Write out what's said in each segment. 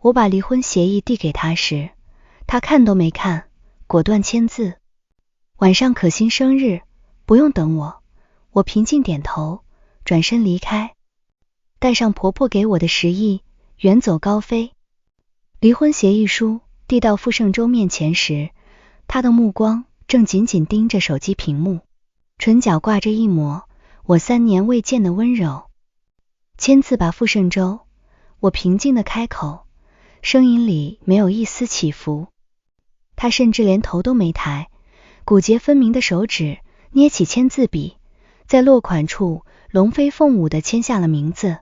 我把离婚协议递给他时，他看都没看，果断签字。晚上可心生日，不用等我。我平静点头，转身离开，带上婆婆给我的10亿，远走高飞。离婚协议书递到傅盛洲面前时，他的目光正紧紧盯着手机屏幕，唇角挂着一抹我3年未见的温柔。签字吧，傅盛洲，我平静地开口，声音里没有一丝起伏。他甚至连头都没抬，骨节分明的手指捏起签字笔，在落款处龙飞凤舞地签下了名字，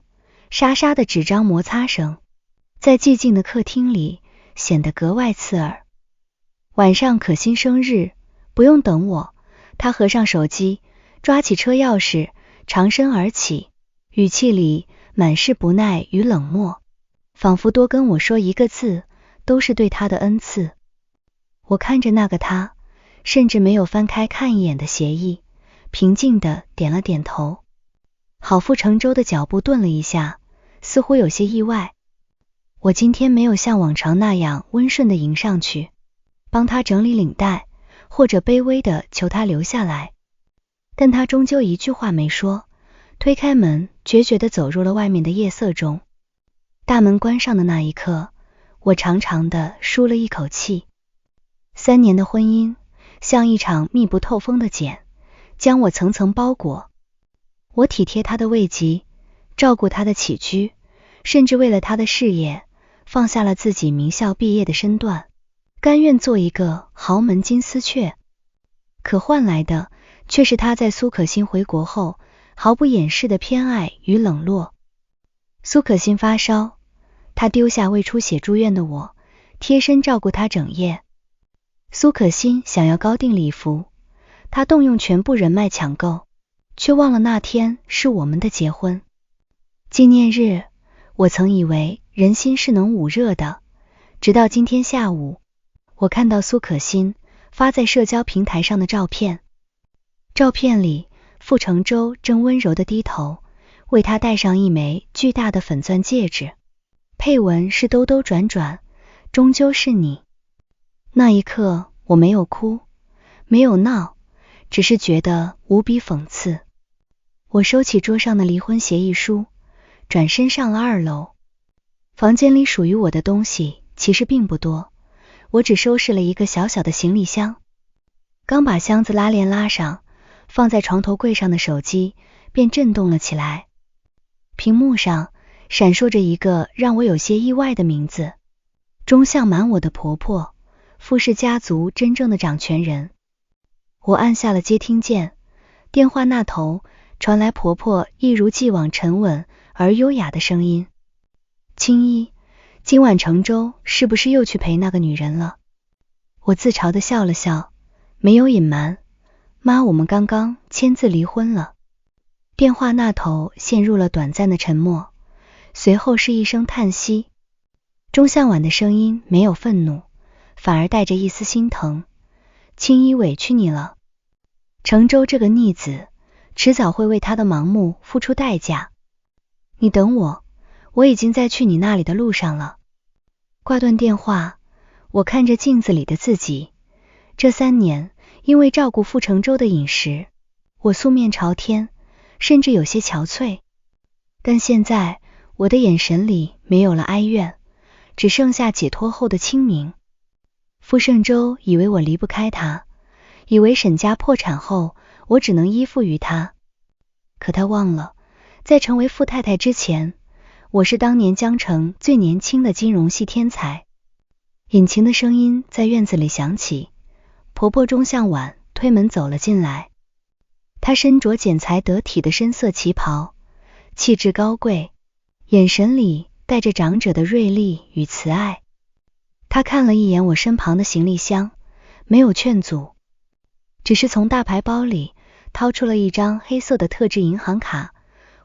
沙沙的纸张摩擦声在寂静的客厅里显得格外刺耳。晚上可心生日，不用等我。他合上手机，抓起车钥匙，长身而起，语气里满是不耐与冷漠，仿佛多跟我说一个字都是对他的恩赐。我看着那个他，甚至没有翻开看一眼的协议，平静地点了点头。好，傅盛洲的脚步顿了一下，似乎有些意外。我今天没有像往常那样温顺地迎上去，帮他整理领带，或者卑微地求他留下来，但他终究一句话没说，推开门，决绝地走入了外面的夜色中。大门关上的那一刻，我长长地舒了一口气。3年的婚姻像一场密不透风的茧，将我层层包裹。我体贴他的位极，照顾他的起居，甚至为了他的事业放下了自己名校毕业的身段，甘愿做一个豪门金丝雀。可换来的却是他在苏可心回国后毫不掩饰的偏爱与冷落。苏可心发烧，他丢下胃出血住院的我，贴身照顾他整夜。苏可心想要高定礼服，他动用全部人脉抢购，却忘了那天是我们的结婚纪念日。我曾以为人心是能捂热的，直到今天下午，我看到苏可心发在社交平台上的照片。照片里，傅盛洲正温柔地低头，为他戴上一枚巨大的粉钻戒指，配文是兜兜转转，终究是你。那一刻，我没有哭，没有闹，只是觉得无比讽刺。我收起桌上的离婚协议书，转身上了2楼。房间里属于我的东西其实并不多，我只收拾了一个小小的行李箱。刚把箱子拉链拉上，放在床头柜上的手机便震动了起来。屏幕上闪烁着一个让我有些意外的名字：钟向满，我的婆婆，傅氏家族真正的掌权人。我按下了接听键，电话那头传来婆婆一如既往沉稳而优雅的声音：青衣，今晚程洲是不是又去陪那个女人了？我自嘲地笑了笑，没有隐瞒，妈，我们刚刚签字离婚了。电话那头陷入了短暂的沉默，随后是一声叹息。钟向晚的声音没有愤怒，反而带着一丝心疼。青衣委屈你了，程洲这个逆子迟早会为他的盲目付出代价。你等我，我已经在去你那里的路上了。挂断电话，我看着镜子里的自己。这3年，因为照顾傅程洲的饮食，我素面朝天，甚至有些憔悴。但现在，我的眼神里没有了哀怨，只剩下解脱后的清明。傅盛洲以为我离不开他，以为沈家破产后，我只能依附于他。可他忘了，在成为傅太太之前，我是当年江城最年轻的金融系天才。引擎的声音在院子里响起，婆婆钟向晚推门走了进来。她身着剪裁得体的深色旗袍，气质高贵，眼神里带着长者的锐利与慈爱。她看了一眼我身旁的行李箱，没有劝阻，只是从大牌包里掏出了一张黑色的特制银行卡，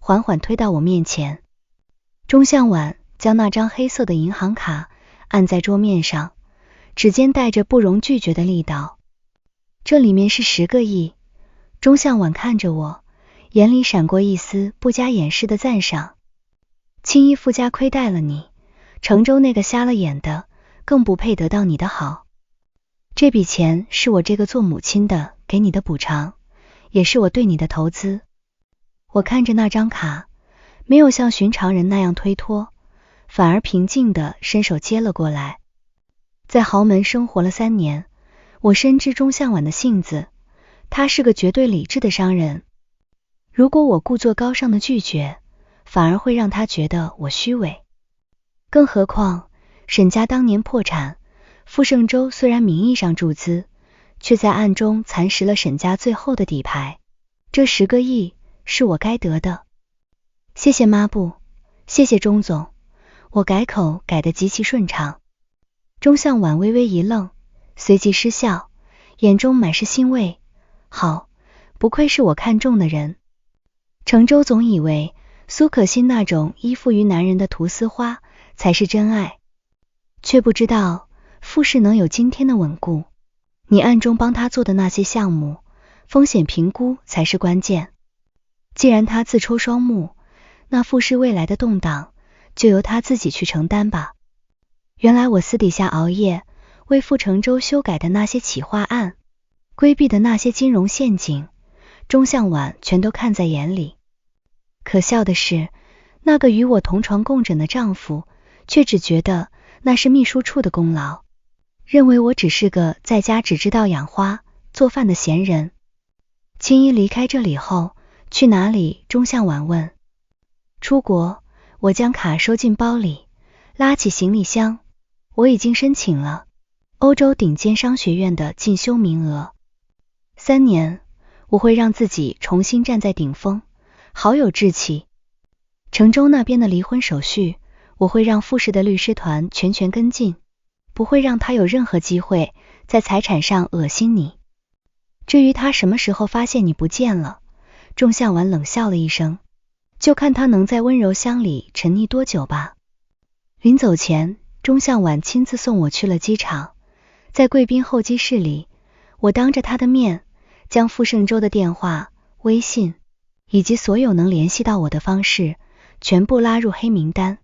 缓缓推到我面前。钟向晚将那张黑色的银行卡按在桌面上，指尖带着不容拒绝的力道。这里面是10个亿。钟向晚看着我，眼里闪过一丝不加掩饰的赞赏。青衣傅家亏待了你，成州那个瞎了眼的，更不配得到你的好。这笔钱是我这个做母亲的给你的补偿，也是我对你的投资。我看着那张卡，没有像寻常人那样推脱，反而平静地伸手接了过来。在豪门生活了3年，我深知钟向晚的性子，他是个绝对理智的商人。如果我故作高尚的拒绝，反而会让他觉得我虚伪。更何况沈家当年破产，傅盛洲虽然名义上注资，却在暗中蚕食了沈家最后的底牌。这10个亿是我该得的。谢谢抹布，谢谢钟总。我改口改得极其顺畅。钟向晚微微一愣，随即失笑，眼中满是欣慰。好，不愧是我看中的人。程州总以为苏可欣那种依附于男人的菟丝花才是真爱，却不知道傅氏能有今天的稳固，你暗中帮他做的那些项目，风险评估才是关键。既然他自戳双目，那傅氏未来的动荡就由他自己去承担吧。原来我私底下熬夜为傅程州修改的那些企划案，规避的那些金融陷阱，钟向晚全都看在眼里。可笑的是，那个与我同床共枕的丈夫却只觉得那是秘书处的功劳，认为我只是个在家只知道养花做饭的闲人。青衣离开这里后去哪里？钟向晚问。出国。我将卡收进包里，拉起行李箱。我已经申请了欧洲顶尖商学院的进修名额。3年，我会让自己重新站在顶峰，好有志气。程州那边的离婚手续，我会让傅氏的律师团全权跟进，不会让他有任何机会在财产上恶心你。至于他什么时候发现你不见了，钟向晚冷笑了一声，就看他能在温柔乡里沉溺多久吧。临走前，钟向晚亲自送我去了机场。在贵宾候机室里，我当着他的面将傅盛洲的电话、微信以及所有能联系到我的方式全部拉入黑名单。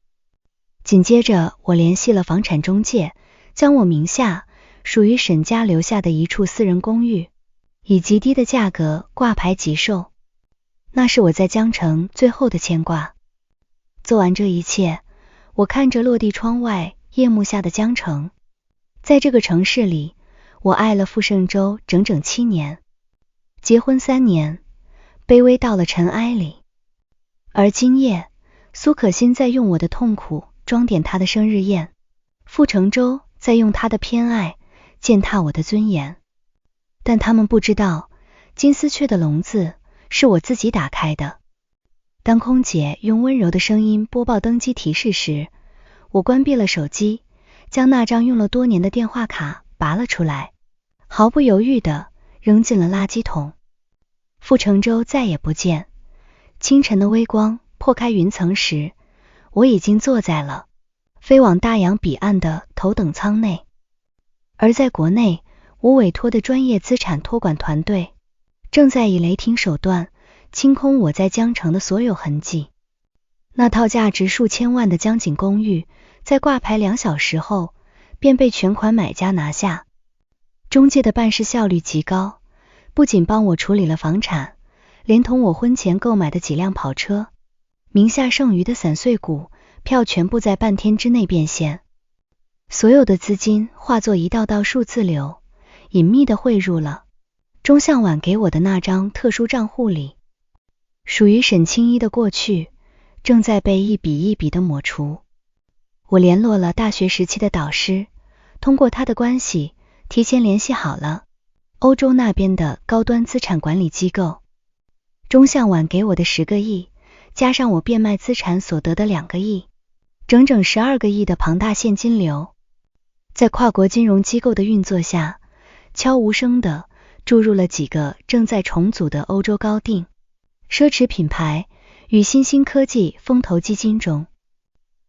紧接着我联系了房产中介，将我名下属于沈家留下的一处私人公寓以极低的价格挂牌急售。那是我在江城最后的牵挂。做完这一切，我看着落地窗外夜幕下的江城。在这个城市里，我爱了傅盛洲整整7年，结婚3年，卑微到了尘埃里。而今夜，苏可欣在用我的痛苦装点她的生日宴，傅盛洲在用他的偏爱践踏我的尊严。但他们不知道，金丝雀的笼子是我自己打开的。当空姐用温柔的声音播报登机提示时，我关闭了手机，将那张用了多年的电话卡拔了出来，毫不犹豫地扔进了垃圾桶。傅盛洲再也不见。清晨的微光破开云层时，我已经坐在了飞往大洋彼岸的头等舱内。而在国内，我委托的专业资产托管团队正在以雷霆手段清空我在江城的所有痕迹。那套价值数千万的江景公寓，在挂牌2小时后便被全款买家拿下。中介的办事效率极高，不仅帮我处理了房产，连同我婚前购买的几辆跑车，名下剩余的散碎股票全部在半天之内变现。所有的资金化作一道道数字流，隐秘地汇入了钟向晚给我的那张特殊账户里。属于沈青衣的过去正在被一笔一笔地抹除。我联络了大学时期的导师，通过他的关系提前联系好了欧洲那边的高端资产管理机构。钟向晚给我的10个亿，加上我变卖资产所得的2个亿，整整12个亿的庞大现金流，在跨国金融机构的运作下，悄无声地注入了几个正在重组的欧洲高定奢侈品牌与新兴科技风投基金中。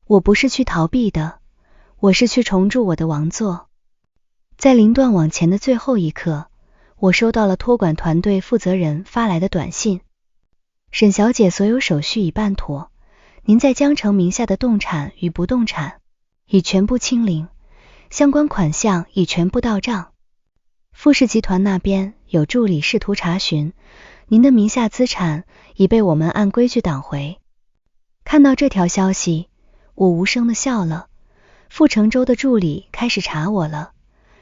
我不是去逃避的，我是去重铸我的王座。在临断网前的最后一刻，我收到了托管团队负责人发来的短信：沈小姐，所有手续已办妥，您在江城名下的动产与不动产已全部清零，相关款项已全部到账。富士集团那边有助理试图查询，您的名下资产已被我们按规矩挡回。看到这条消息，我无声地笑了。傅成洲的助理开始查我了，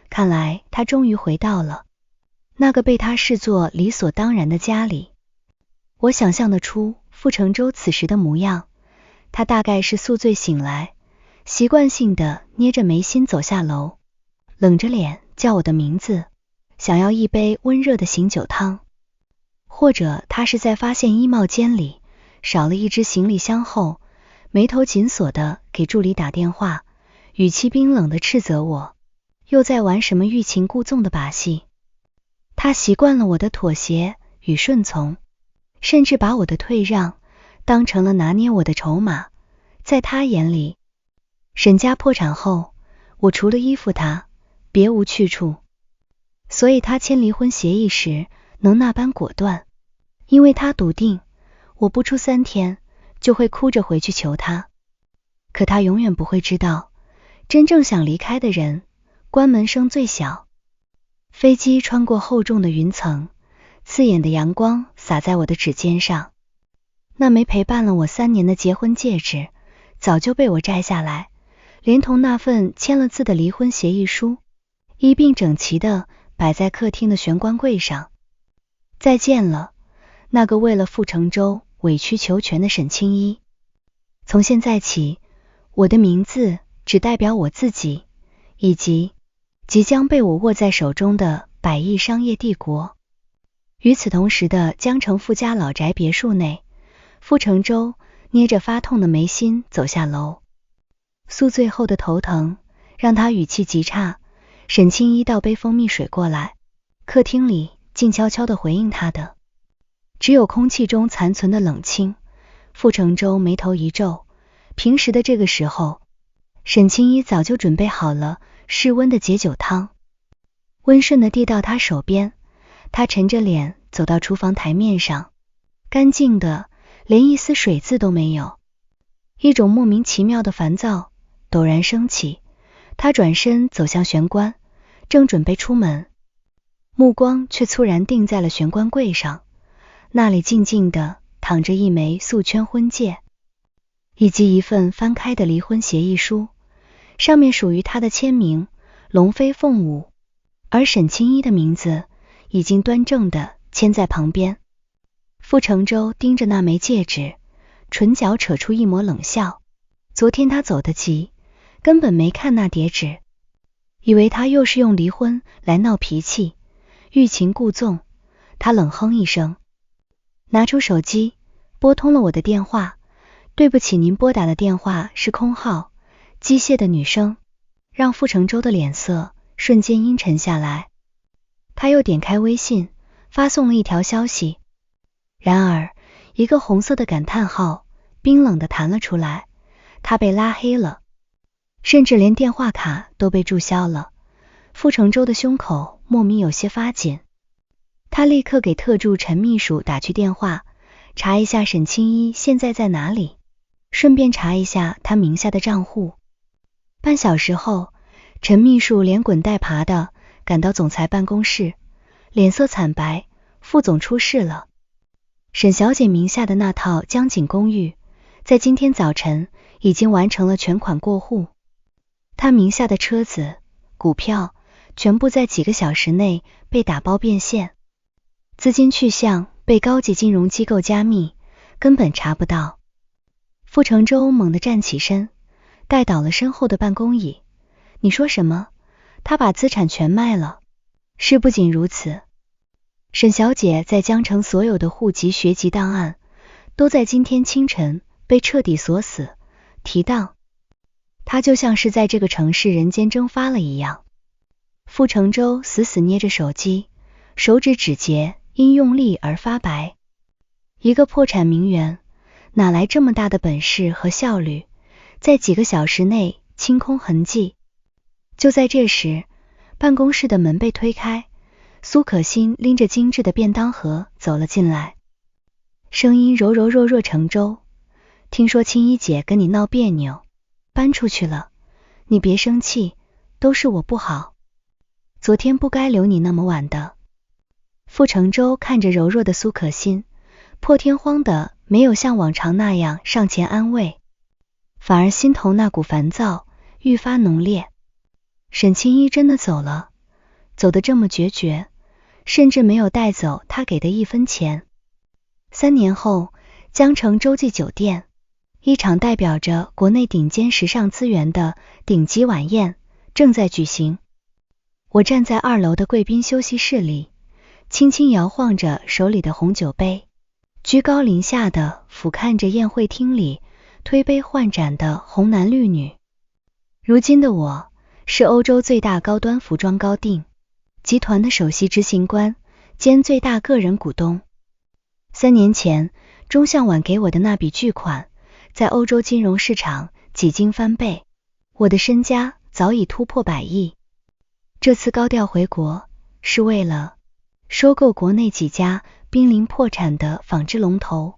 看来他终于回到了那个被他视作理所当然的家里。我想象得出傅成洲此时的模样，他大概是宿醉醒来，习惯性地捏着眉心走下楼，冷着脸叫我的名字，想要一杯温热的醒酒汤。或者他是在发现衣帽间里少了一只行李箱后，眉头紧锁地给助理打电话，语气冰冷地斥责我，又在玩什么欲擒故纵的把戏。他习惯了我的妥协与顺从，甚至把我的退让当成了拿捏我的筹码。在他眼里，沈家破产后，我除了依附他，别无去处。所以他签离婚协议时能那般果断，因为他笃定我不出3天就会哭着回去求他。可他永远不会知道，真正想离开的人，关门声最小。飞机穿过厚重的云层，刺眼的阳光洒在我的指尖上。那枚陪伴了我3年的结婚戒指早就被我摘下来，连同那份签了字的离婚协议书一并整齐地摆在客厅的玄关柜上。再见了，那个为了傅成洲委曲求全的沈清一。从现在起，我的名字只代表我自己，以及即将被我握在手中的100亿商业帝国。与此同时的江城傅家老宅别墅内，傅成洲捏着发痛的眉心走下楼。宿醉后的头疼让他语气极差，沈清一倒杯蜂蜜水过来，客厅里静悄悄地回应他的，只有空气中残存的冷清。傅成洲眉头一皱，平时的这个时候，沈清一早就准备好了室温的解酒汤，温顺地递到他手边。他沉着脸走到厨房台面上，干净的连一丝水渍都没有。一种莫名其妙的烦躁陡然升起，他转身走向玄关，正准备出门，目光却猝然定在了玄关柜上。那里静静地躺着一枚素圈婚戒，以及一份翻开的离婚协议书，上面属于他的签名龙飞凤舞，而沈清一的名字已经端正地签在旁边。傅成洲盯着那枚戒指，唇角扯出一抹冷笑。昨天他走得急，根本没看那叠纸，以为他又是用离婚来闹脾气，欲擒故纵。他冷哼一声，拿出手机拨通了我的电话。对不起，您拨打的电话是空号。机械的女声让傅成洲的脸色瞬间阴沉下来。他又点开微信，发送了一条消息，然而一个红色的感叹号冰冷地弹了出来，他被拉黑了，甚至连电话卡都被注销了。傅成洲的胸口莫名有些发紧，他立刻给特助陈秘书打去电话，查一下沈清一现在在哪里，顺便查一下他名下的账户。半小时后，陈秘书连滚带爬的赶到总裁办公室，脸色惨白，傅总出事了。沈小姐名下的那套江景公寓在今天早晨已经完成了全款过户，她名下的车子、股票全部在几个小时内被打包变现，资金去向被高级金融机构加密，根本查不到。傅成洲猛地站起身，带倒了身后的办公椅。你说什么？他把资产全卖了？是不仅如此，沈小姐在江城所有的户籍学籍档案都在今天清晨被彻底锁死提档，她就像是在这个城市人间蒸发了一样。傅成洲死死捏着手机，手指指节因用力而发白。一个破产名媛哪来这么大的本事和效率，在几个小时内清空痕迹？就在这时，办公室的门被推开，苏可欣拎着精致的便当盒走了进来，声音柔柔弱弱。成洲，听说青衣姐跟你闹别扭，搬出去了，你别生气，都是我不好，昨天不该留你那么晚的。傅成舟看着柔弱的苏可欣，破天荒的没有像往常那样上前安慰，反而心头那股烦躁愈发浓烈。沈清一真的走了，走得这么决绝，甚至没有带走他给的1分钱。3年后，江城洲际酒店，一场代表着国内顶尖时尚资源的顶级晚宴正在举行。我站在2楼的贵宾休息室里，轻轻摇晃着手里的红酒杯，居高临下的俯瞰着宴会厅里推杯换盏的红男绿女。如今的我是欧洲最大高端服装高定集团的首席执行官兼最大个人股东。3年前，中向晚给我的那笔巨款，在欧洲金融市场几经翻倍，我的身家早已突破100亿。这次高调回国，是为了收购国内几家濒临破产的纺织龙头，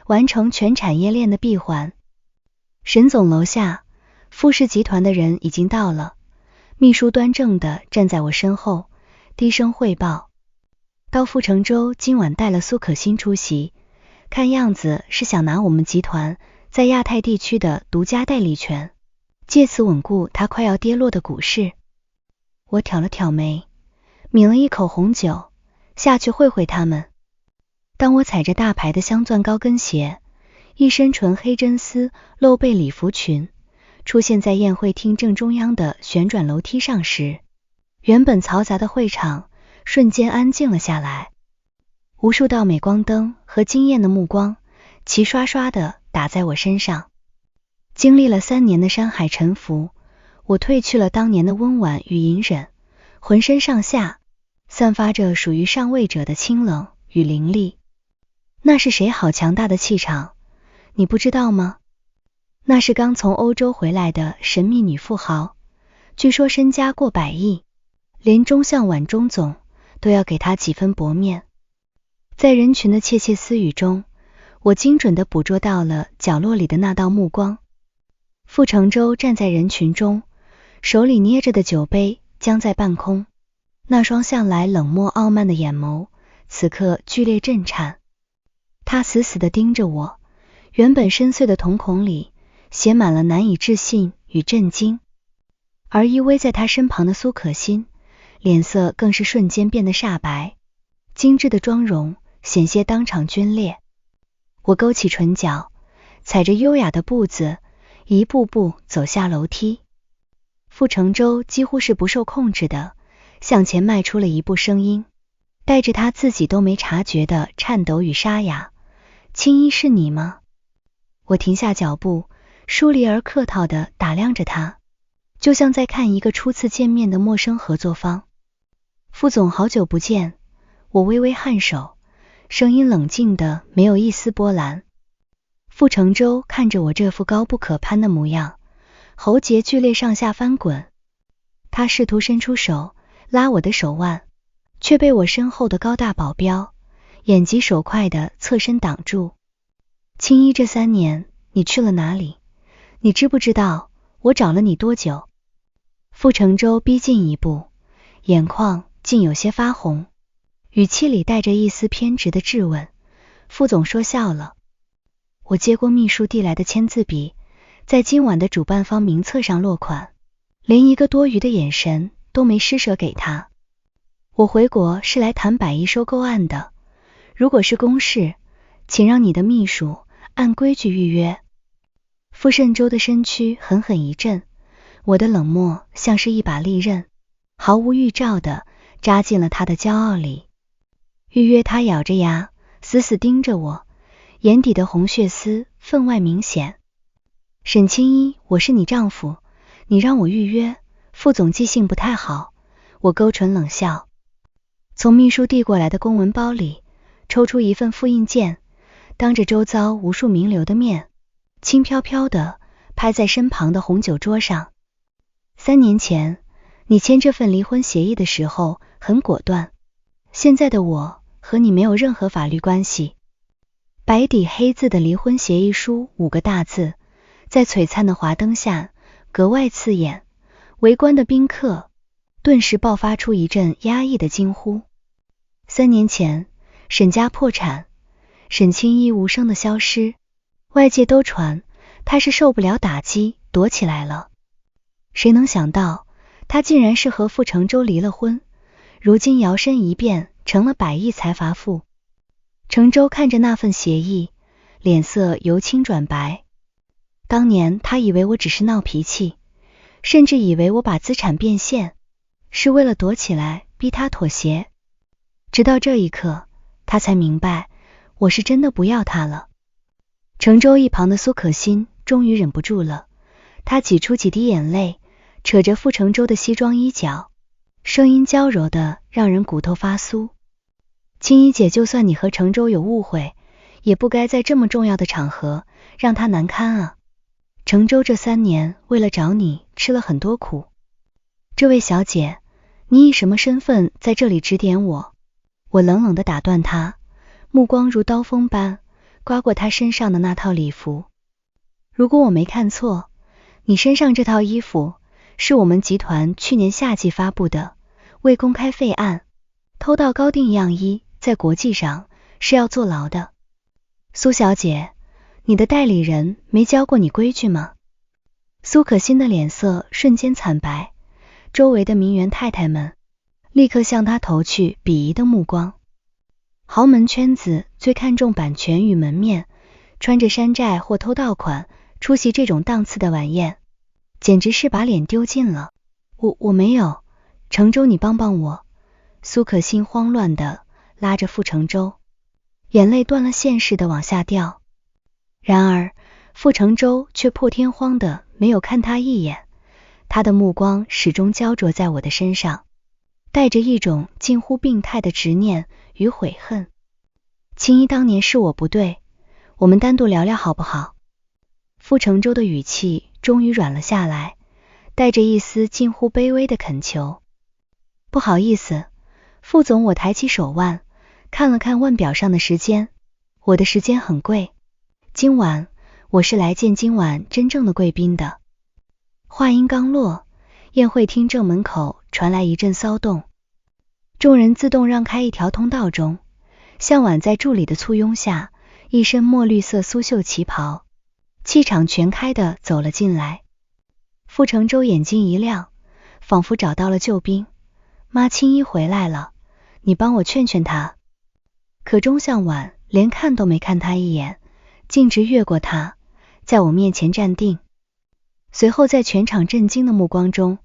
完成全产业链的闭环。沈总楼下，富士集团的人已经到了，秘书端正的站在我身后，低声汇报。高傅成舟今晚带了苏可欣出席，看样子是想拿我们集团在亚太地区的独家代理权，借此稳固他快要跌落的股市。我挑了挑眉，抿了一口红酒，下去会会他们。当我踩着大牌的镶钻高跟鞋，一身纯黑真丝露背礼服裙，出现在宴会厅正中央的旋转楼梯上时，原本嘈杂的会场瞬间安静了下来。无数道镁光灯和惊艳的目光齐刷刷地打在我身上。经历了3年的山海沉浮，我褪去了当年的温婉与隐忍，浑身上下散发着属于上位者的清冷与凌厉。那是谁好强大的气场，你不知道吗？那是刚从欧洲回来的神秘女富豪，据说身家过100亿，连中向晚钟总都要给她几分薄面。在人群的窃窃私语中，我精准地捕捉到了角落里的那道目光。傅成舟站在人群中，手里捏着的酒杯僵在半空，那双向来冷漠傲慢的眼眸此刻剧烈震颤。他死死地盯着我，原本深邃的瞳孔里写满了难以置信与震惊。而依偎在他身旁的苏可欣，脸色更是瞬间变得煞白，精致的妆容险些当场皲裂。我勾起唇角，踩着优雅的步子一步步走下楼梯。傅成舟几乎是不受控制的向前迈出了一步，声音带着他自己都没察觉的颤抖与沙哑。青衣是你吗？我停下脚步，疏离而客套地打量着他，就像在看一个初次见面的陌生合作方。傅总好久不见。我微微颔首，声音冷静的没有一丝波澜。傅成舟看着我这副高不可攀的模样，喉结剧烈上下翻滚。他试图伸出手拉我的手腕，却被我身后的高大保镖眼疾手快的侧身挡住。青衣，这3年你去了哪里？你知不知道我找了你多久？傅成舟逼近一步，眼眶竟有些发红，语气里带着一丝偏执的质问。傅总说笑了。我接过秘书递来的签字笔，在今晚的主办方名册上落款，连一个多余的眼神都没施舍给他。我回国是来谈100亿收购案的，如果是公事，请让你的秘书按规矩预约。傅盛舟的身躯狠狠一震，我的冷漠像是一把利刃，毫无预兆的扎进了他的骄傲里。预约，他咬着牙死死盯着我，眼底的红血丝分外明显。沈青衣，我是你丈夫，你让我预约？傅总记性不太好。我勾唇冷笑，从秘书递过来的公文包里抽出一份复印件，当着周遭无数名流的面，轻飘飘的拍在身旁的红酒桌上。3年前，你签这份离婚协议的时候很果断，现在的我和你没有任何法律关系。白底黑字的离婚协议书5个大字，在璀璨的华灯下格外刺眼，围观的宾客顿时爆发出一阵压抑的惊呼。3年前，沈家破产，沈清一无声的消失，外界都传他是受不了打击躲起来了。谁能想到他竟然是和傅成舟离了婚，如今摇身一变成了100亿财阀妇。成舟看着那份协议，脸色由青转白。当年他以为我只是闹脾气，甚至以为我把资产变现是为了躲起来逼他妥协，直到这一刻他才明白我是真的不要他了。成舟一旁的苏可欣终于忍不住了，她挤出几滴眼泪，扯着傅成舟的西装衣角，声音娇柔的让人骨头发酥。青衣姐，就算你和成舟有误会，也不该在这么重要的场合让他难堪啊。成舟这3年为了找你吃了很多苦。这位小姐，你以什么身份在这里指点我？我冷冷地打断她，目光如刀锋般刮过她身上的那套礼服。如果我没看错，你身上这套衣服是我们集团去年夏季发布的未公开废案，偷盗高定样衣在国际上是要坐牢的。苏小姐，你的代理人没教过你规矩吗？苏可欣的脸色瞬间惨白，周围的名媛太太们立刻向她投去鄙夷的目光。豪门圈子最看重版权与门面，穿着山寨或偷盗款出席这种档次的晚宴，简直是把脸丢尽了。我没有，成舟你帮帮我。苏可欣慌乱地拉着傅成舟，眼泪断了线似的往下掉。然而傅成舟却破天荒的没有看他一眼，他的目光始终焦灼在我的身上，带着一种近乎病态的执念与悔恨。青衣，当年是我不对，我们单独聊聊好不好？傅成舟的语气终于软了下来，带着一丝近乎卑微的恳求。不好意思，傅总，我抬起手腕，看了看腕表上的时间，我的时间很贵，今晚我是来见今晚真正的贵宾的。话音刚落，宴会厅正门口传来一阵骚动，众人自动让开一条通道中，向晚在助理的簇拥下，一身墨绿色苏绣旗袍，气场全开的走了进来。傅成舟眼睛一亮，仿佛找到了救兵。妈，青衣回来了，你帮我劝劝他。可钟向晚连看都没看他一眼，径直越过他，在我面前站定。随后在全场震惊的目光中，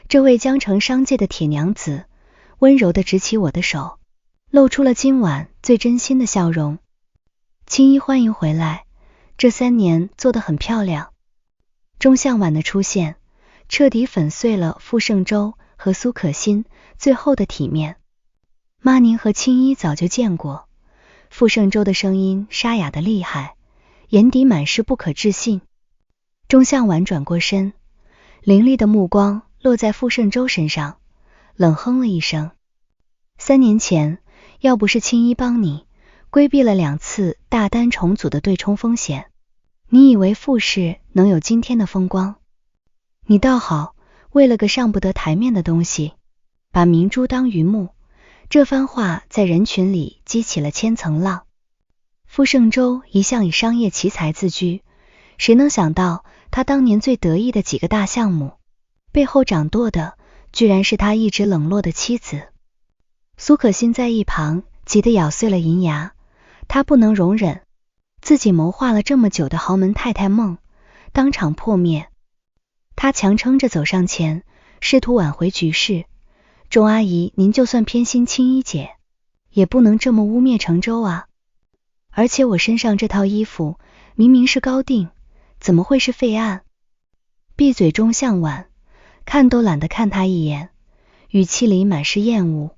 这位江城商界的铁娘子温柔地执起我的手，露出了今晚最真心的笑容。青衣，欢迎回来，这3年做得很漂亮。钟向晚的出现彻底粉碎了傅盛舟和苏可欣最后的体面。妈，您和青衣早就见过。傅盛舟的声音沙哑的厉害，眼底满是不可置信。钟向晚转过身，凌厉的目光落在傅盛舟身上，冷哼了一声。3年前，要不是青衣帮你规避了2次大单重组的对冲风险，你以为傅氏能有今天的风光？你倒好，为了个上不得台面的东西，把明珠当榆木。这番话在人群里激起了千层浪。傅盛舟一向以商业奇才自居，谁能想到他当年最得意的几个大项目，背后掌舵的居然是他一直冷落的妻子。苏可欣在一旁急得咬碎了银牙，她不能容忍自己谋划了这么久的豪门太太梦当场破灭。她强撑着走上前，试图挽回局势。钟阿姨，您就算偏心青衣姐，也不能这么污蔑成舟啊。而且我身上这套衣服明明是高定，怎么会是废案？闭嘴！钟向晚看都懒得看他一眼，语气里满是厌恶。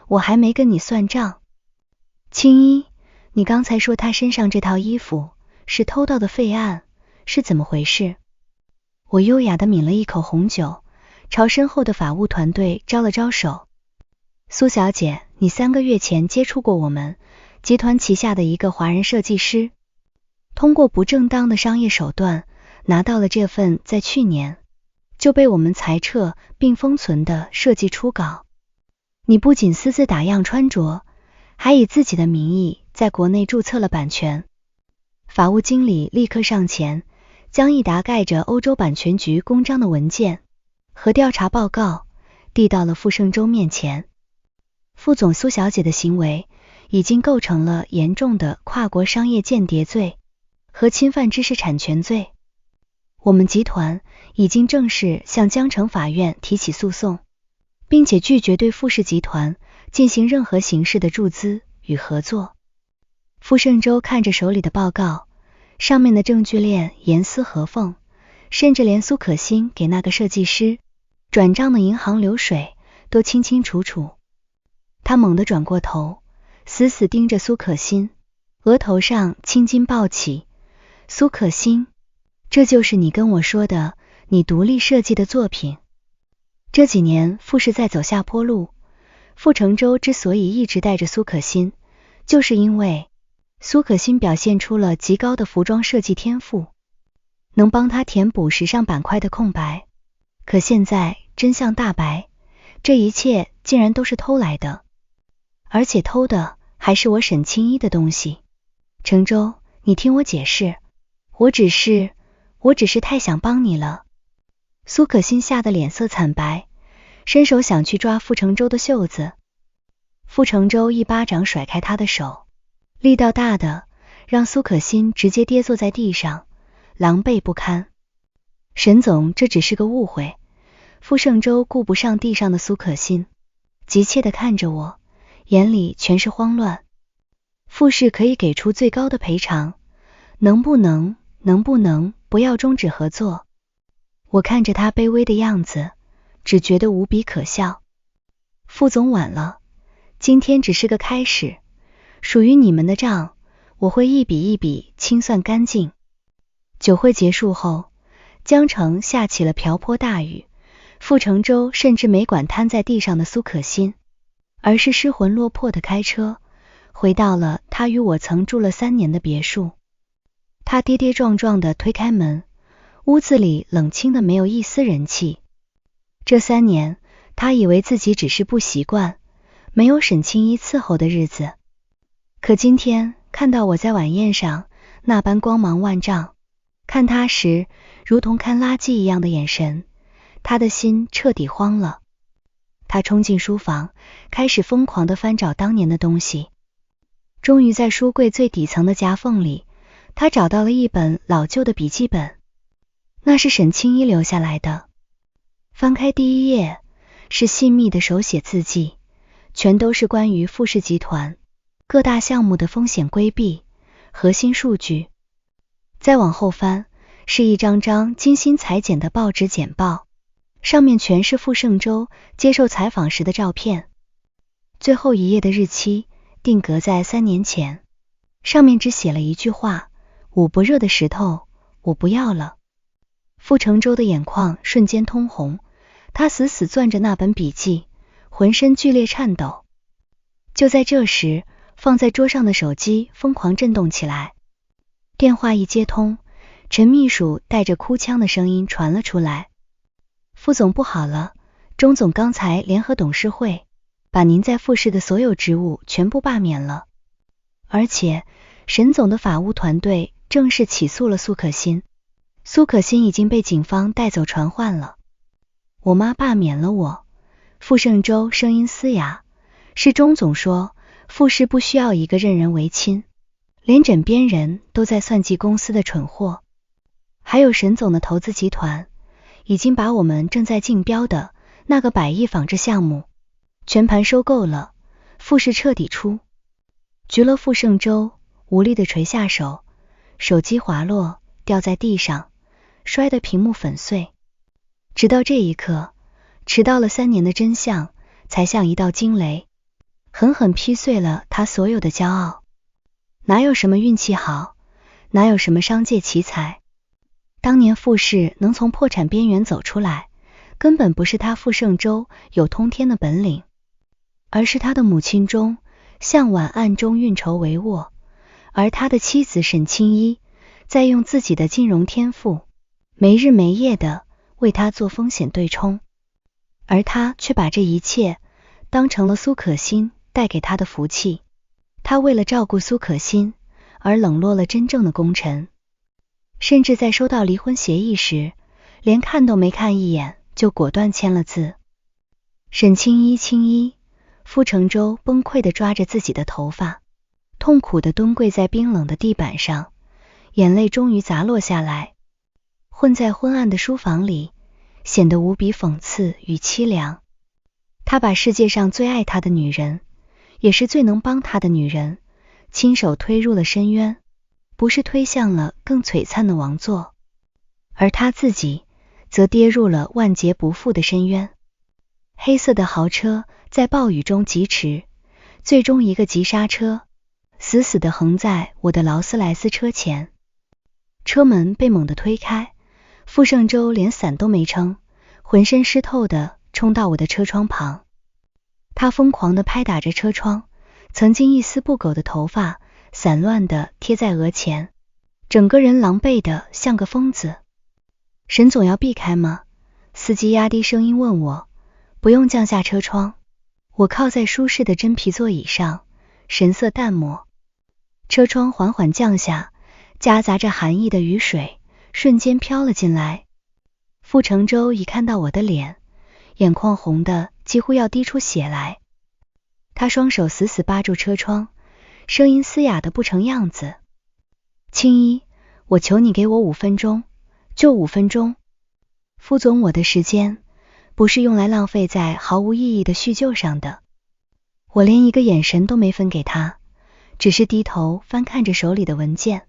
我还没跟你算账。青衣，你刚才说他身上这套衣服是偷盗的废案，是怎么回事？我优雅地抿了一口红酒，朝身后的法务团队招了招手。苏小姐，你3个月前接触过我们集团旗下的一个华人设计师，通过不正当的商业手段拿到了这份在去年就被我们裁撤并封存的设计初稿。你不仅私自打样穿着，还以自己的名义在国内注册了版权。法务经理立刻上前，将一沓盖着欧洲版权局公章的文件和调查报告递到了傅盛洲面前。副总苏小姐的行为已经构成了严重的跨国商业间谍罪和侵犯知识产权罪。我们集团已经正式向江城法院提起诉讼，并且拒绝对傅氏集团进行任何形式的注资与合作。傅盛洲看着手里的报告，上面的证据链严丝合缝，甚至连苏可欣给那个设计师转账的银行流水都清清楚楚。他猛地转过头，死死盯着苏可欣，额头上青筋暴起。苏可欣，这就是你跟我说的你独立设计的作品。这几年傅氏在走下坡路，傅成洲之所以一直带着苏可欣，就是因为苏可欣表现出了极高的服装设计天赋，能帮他填补时尚板块的空白。可现在真相大白，这一切竟然都是偷来的，而且偷的还是我沈清一的东西。成洲，你听我解释，我只是太想帮你了。苏可欣吓得脸色惨白，伸手想去抓傅成洲的袖子。傅成洲一巴掌甩开他的手，力道大的让苏可欣直接跌坐在地上，狼狈不堪。沈总，这只是个误会。傅盛洲顾不上地上的苏可欣，急切地看着我，眼里全是慌乱。傅氏可以给出最高的赔偿，能不能不要终止合作？我看着他卑微的样子，只觉得无比可笑。傅总，晚了，今天只是个开始，属于你们的账，我会一笔一笔清算干净。酒会结束后，江城下起了瓢泼大雨，傅成洲甚至没管瘫在地上的苏可欣，而是失魂落魄的开车回到了他与我曾住了3年的别墅。他跌跌撞撞地推开门，屋子里冷清的没有一丝人气。这3年，他以为自己只是不习惯没有沈清一伺候的日子，可今天看到我在晚宴上那般光芒万丈，看他时如同看垃圾一样的眼神，他的心彻底慌了。他冲进书房，开始疯狂地翻找当年的东西。终于在书柜最底层的夹缝里，他找到了一本老旧的笔记本，那是沈清一留下来的。翻开第1页，是细密的手写字迹，全都是关于傅氏集团各大项目的风险规避、核心数据。再往后翻，是一张张精心裁剪的报纸简报，上面全是傅盛洲接受采访时的照片。最后1页的日期定格在3年前，上面只写了一句话：捂不热的石头，我不要了。傅成洲的眼眶瞬间通红，他死死攥着那本笔记，浑身剧烈颤抖。就在这时，放在桌上的手机疯狂震动起来。电话一接通，陈秘书带着哭腔的声音传了出来：傅总，不好了，钟总刚才联合董事会把您在傅氏的所有职务全部罢免了，而且沈总的法务团队正式起诉了苏可欣，苏可欣已经被警方带走传唤了。我妈罢免了我。傅盛洲声音嘶哑，是钟总说傅氏不需要一个任人唯亲，连枕边人都在算计公司的蠢货。还有沈总的投资集团已经把我们正在竞标的那个100亿仿制项目全盘收购了，傅氏彻底出局了。傅盛洲无力地垂下手，手机滑落掉在地上，摔得屏幕粉碎。直到这一刻，迟到了3年的真相才像一道惊雷，狠狠劈碎了他所有的骄傲。哪有什么运气好，哪有什么商界奇才，当年傅氏能从破产边缘走出来，根本不是他傅盛洲有通天的本领，而是他的母亲钟向晚暗中运筹帷幄，而他的妻子沈清一在用自己的金融天赋没日没夜的为他做风险对冲，而他却把这一切当成了苏可欣带给他的福气。他为了照顾苏可欣而冷落了真正的功臣，甚至在收到离婚协议时，连看都没看一眼就果断签了字。沈青衣，傅成舟崩溃地抓着自己的头发，痛苦地蹲跪在冰冷的地板上，眼泪终于砸落下来，混在昏暗的书房里，显得无比讽刺与凄凉。他把世界上最爱他的女人，也是最能帮他的女人，亲手推入了深渊，不是推向了更璀璨的王座，而他自己则跌入了万劫不复的深渊。黑色的豪车在暴雨中疾驰，最终一个急刹车，死死地横在我的劳斯莱斯车前。车门被猛地推开，傅盛舟连伞都没撑，浑身湿透地冲到我的车窗旁。他疯狂地拍打着车窗，曾经一丝不苟的头发散乱地贴在额前，整个人狼狈得像个疯子。沈总要避开吗？司机压低声音问我。不用，降下车窗。我靠在舒适的真皮座椅上，神色淡漠。车窗缓缓降下，夹杂着寒意的雨水瞬间飘了进来。傅成舟一看到我的脸，眼眶红的几乎要滴出血来。他双手死死扒住车窗，声音嘶哑的不成样子。青衣，我求你给我5分钟，就5分钟。傅总，我的时间不是用来浪费在毫无意义的叙旧上的。我连一个眼神都没分给他，只是低头翻看着手里的文件。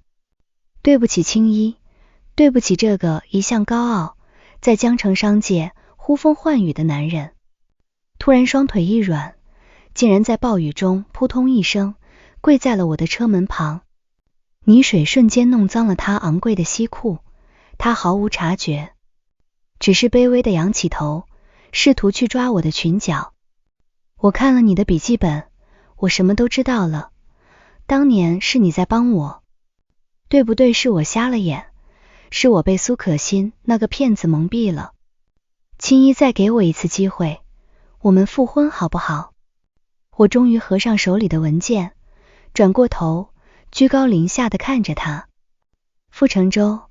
对不起青衣，对不起这个一向高傲，在江城商界呼风唤雨的男人。突然双腿一软，竟然在暴雨中扑通一声跪在了我的车门旁。泥水瞬间弄脏了他昂贵的西裤，他毫无察觉，只是卑微地仰起头，试图去抓我的裙角。我看了你的笔记本，我什么都知道了。当年是你在帮我，对不对？是我瞎了眼，是我被苏可欣那个骗子蒙蔽了。青衣，再给我一次机会，我们复婚好不好？我终于合上手里的文件，转过头，居高临下地看着他。傅成舟，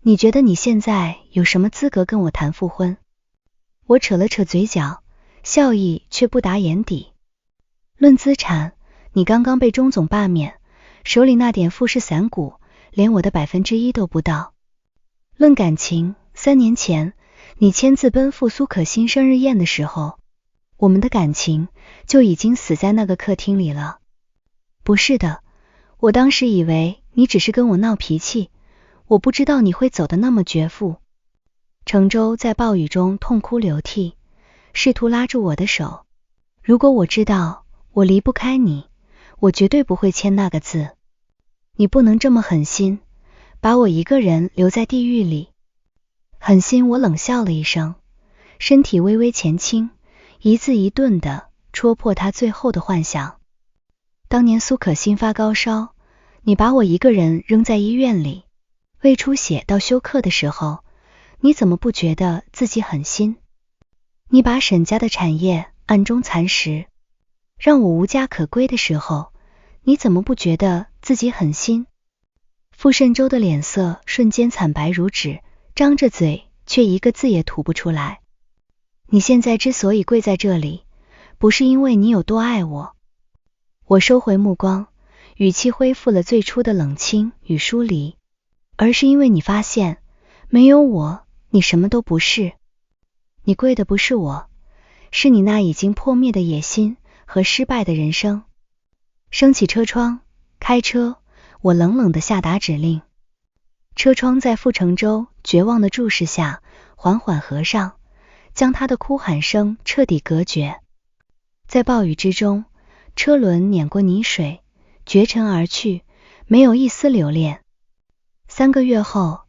你觉得你现在有什么资格跟我谈复婚？我扯了扯嘴角，笑意却不达眼底。论资产，你刚刚被钟总罢免，手里那点富士散股连我的1%都不到。论感情，3年前你签字奔赴苏可欣生日宴的时候，我们的感情就已经死在那个客厅里了。不是的，我当时以为你只是跟我闹脾气，我不知道你会走得那么绝负。成舟在暴雨中痛哭流涕，试图拉住我的手。如果我知道我离不开你，我绝对不会签那个字。你不能这么狠心，把我一个人留在地狱里。狠心，我冷笑了一声，身体微微前倾，一字一顿地戳破他最后的幻想。当年苏可欣发高烧，你把我一个人扔在医院里，胃出血到休克的时候，你怎么不觉得自己狠心？你把沈家的产业暗中蚕食，让我无家可归的时候，你怎么不觉得自己狠心？傅盛舟的脸色瞬间惨白如纸，张着嘴却一个字也吐不出来。你现在之所以跪在这里，不是因为你有多爱我。我收回目光，语气恢复了最初的冷清与疏离，而是因为你发现，没有我，你什么都不是。你跪的不是我，是你那已经破灭的野心和失败的人生。升起车窗，开车，我冷冷地下达指令。车窗在傅成舟绝望的注视下缓缓合上，将他的哭喊声彻底隔绝。在暴雨之中，车轮碾过泥水，绝尘而去，没有一丝留恋。3个月后，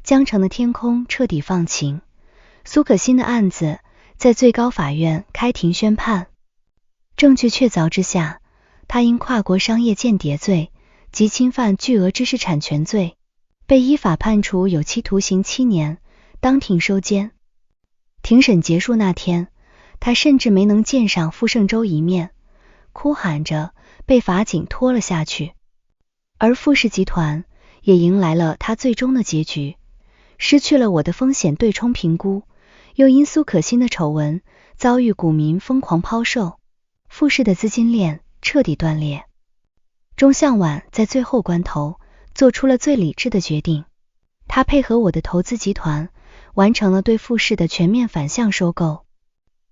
江城的天空彻底放晴，苏可欣的案子在最高法院开庭宣判。证据确凿之下，他因跨国商业间谍罪及侵犯巨额知识产权罪，被依法判处有期徒刑7年，当庭收监。庭审结束那天，他甚至没能见上傅盛洲一面，哭喊着被法警拖了下去。而傅氏集团也迎来了他最终的结局，失去了我的风险对冲评估，又因苏可欣的丑闻遭遇股民疯狂抛售，傅氏的资金链彻底断裂。钟向晚在最后关头做出了最理智的决定，他配合我的投资集团完成了对傅氏的全面反向收购。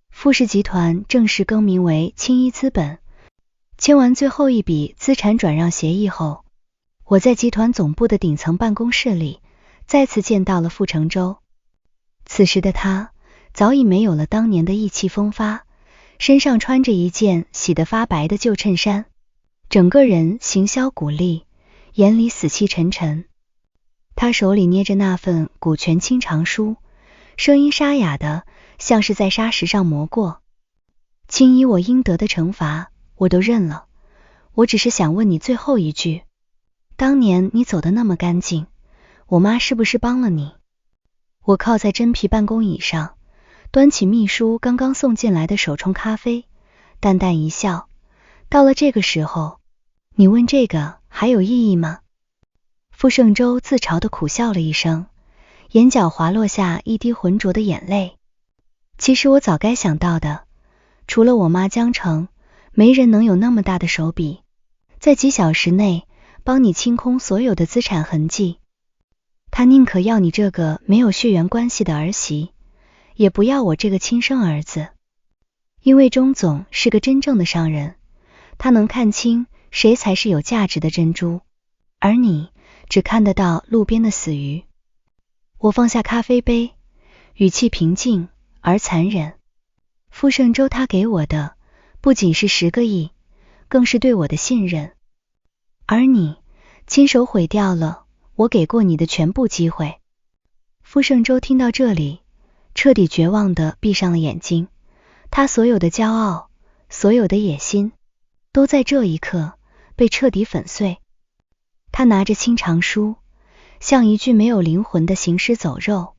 傅氏集团正式更名为青衣资本。签完最后一笔资产转让协议后，我在集团总部的顶层办公室里再次见到了傅成洲。此时的他早已没有了当年的意气风发，身上穿着一件洗得发白的旧衬衫，整个人形销骨立，眼里死气沉沉。他手里捏着那份股权清偿书，声音沙哑的像是在砂石上磨过。青衣，我应得的惩罚我都认了，我只是想问你最后一句，当年你走得那么干净，我妈是不是帮了你？我靠在真皮办公椅上，端起秘书刚刚送进来的手冲咖啡，淡淡一笑，到了这个时候，你问这个还有意义吗？傅盛洲自嘲地苦笑了一声，眼角滑落下一滴浑浊的眼泪。其实我早该想到的，除了我妈江城，没人能有那么大的手笔，在几小时内帮你清空所有的资产痕迹。他宁可要你这个没有血缘关系的儿媳，也不要我这个亲生儿子。因为钟总是个真正的商人，他能看清谁才是有价值的珍珠，而你只看得到路边的死鱼。我放下咖啡杯，语气平静而残忍。傅盛洲他给我的不仅是10个亿，更是对我的信任，而你亲手毁掉了我给过你的全部机会。傅盛洲听到这里，彻底绝望地闭上了眼睛，他所有的骄傲，所有的野心，都在这一刻被彻底粉碎。他拿着清偿书，像一具没有灵魂的行尸走肉，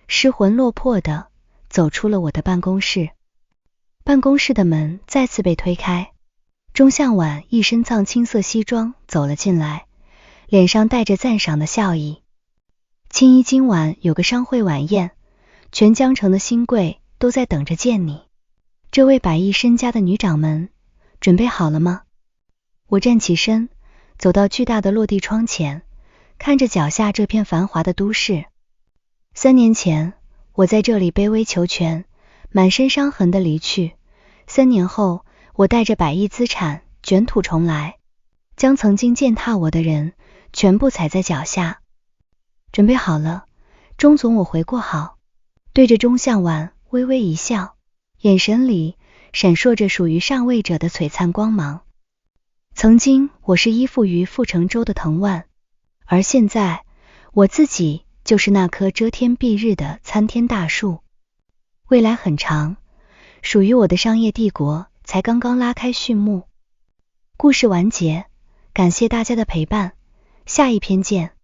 失魂落魄地走出了我的办公室。办公室的门再次被推开，钟向晚一身藏青色西装走了进来，脸上带着赞赏的笑意。青衣，今晚有个商会晚宴，全江城的新贵都在等着见你。这位100亿身家的女掌门，准备好了吗？我站起身，走到巨大的落地窗前，看着脚下这片繁华的都市。3年前，我在这里卑微求全，满身伤痕的离去。3年后，我带着100亿资产卷土重来，将曾经践踏我的人全部踩在脚下。准备好了，钟总，我回过好。对着钟向晚微微一笑，眼神里闪烁着属于上位者的璀璨光芒。曾经我是依附于傅成洲的藤蔓，而现在我自己就是那棵遮天蔽日的参天大树。未来很长，属于我的商业帝国才刚刚拉开序幕。故事完结，感谢大家的陪伴，下一篇见。